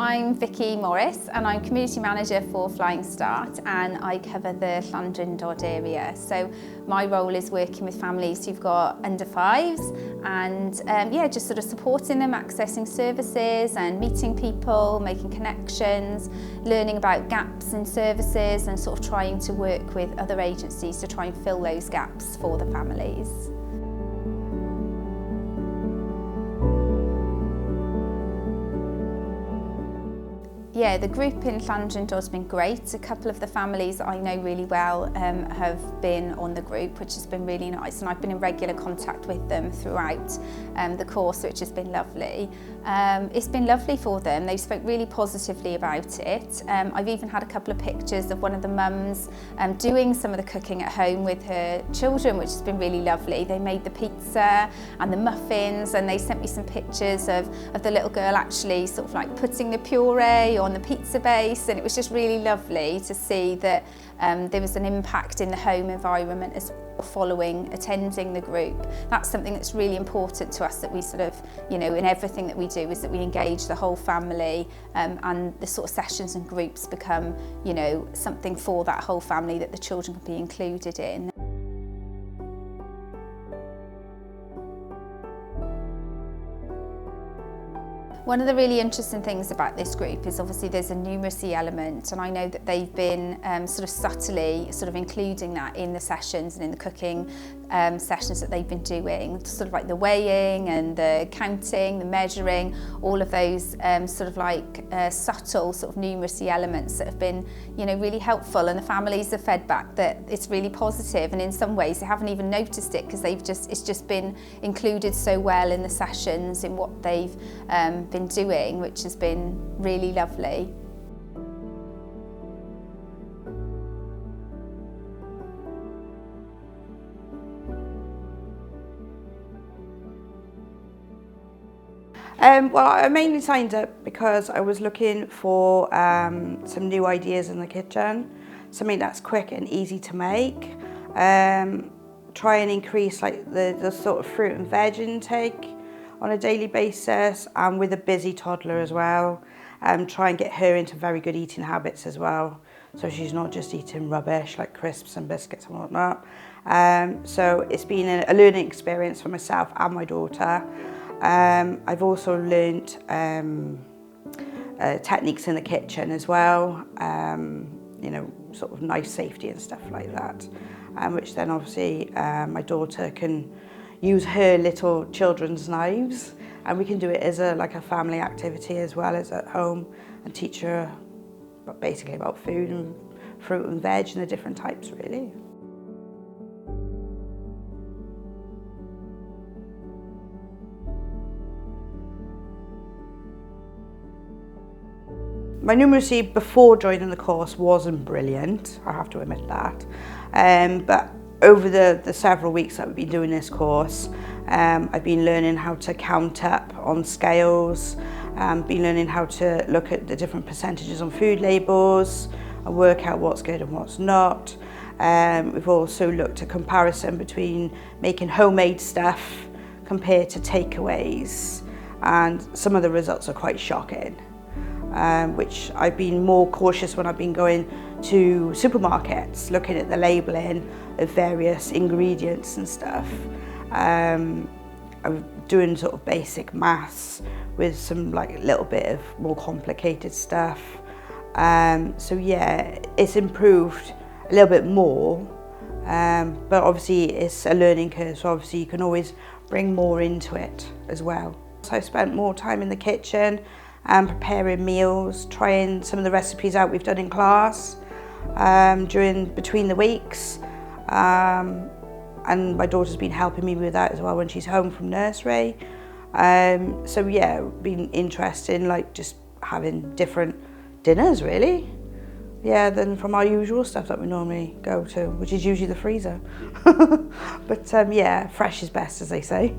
I'm Vicky Morris and I'm Community Manager for Flying Start, and I cover the Dechrau'n Deg area. So my role is working with families who've got under fives and just sort of supporting them, accessing services and meeting people, making connections, learning about gaps in services and sort of trying to work with other agencies to try and fill those gaps for the families. Yeah, the group in Dechrau'n Deg has been great. A couple of the families that I know really well have been on the group, which has been really nice, and I've been in regular contact with them throughout the course, which has been lovely. It's been lovely for them. They spoke really positively about it. I've even had a couple of pictures of one of the mums doing some of the cooking at home with her children, which has been really lovely. They made the pizza and the muffins, and they sent me some pictures of the little girl actually sort of like putting the puree on the pizza base, and it was just really lovely to see that there was an impact in the home environment as well following attending the group. That's something that's really important to us, that we sort of, in everything that we do, is that we engage the whole family, and the sort of sessions and groups become, something for that whole family that the children can be included in. One of the really interesting things about this group is obviously there's a numeracy element, and I know that they've been sort of subtly including that in the sessions and in the cooking sessions that they've been doing, sort of like the weighing and the counting, the measuring, all of those subtle sort of numeracy elements that have been really helpful, and the families have fed back that it's really positive, and in some ways they haven't even noticed it because it's just been included so well in the sessions, in what they've been doing, which has been really lovely. Well, I mainly signed up because I was looking for some new ideas in the kitchen, something that's quick and easy to make. Try and increase the sort of fruit and veg intake on a daily basis, and with a busy toddler as well. Try and get her into very good eating habits as well, so she's not just eating rubbish like crisps and biscuits and whatnot. So it's been a learning experience for myself and my daughter. I've also learnt techniques in the kitchen as well, sort of knife safety and stuff like that, which then obviously my daughter can use her little children's knives, and we can do it as a family activity as well as at home, and teach her basically about food and fruit and veg and the different types really. My numeracy before joining the course wasn't brilliant, I have to admit that, but over the several weeks that we've been doing this course, I've been learning how to count up on scales, been learning how to look at the different percentages on food labels and work out what's good and what's not. We've also looked at comparison between making homemade stuff compared to takeaways, and some of the results are quite shocking. Which I've been more cautious when I've been going to supermarkets, looking at the labelling of various ingredients and stuff. I'm doing sort of basic maths with some little bit of more complicated stuff. So yeah, it's improved a little bit more, but obviously it's a learning curve, so obviously you can always bring more into it as well. So I've spent more time in the kitchen, preparing meals, trying some of the recipes out we've done in class between the weeks, and my daughter's been helping me with that as well when she's home from nursery. So yeah, been interested in just having different dinners really, than from our usual stuff that we normally go to, which is usually the freezer. But yeah, fresh is best, as they say.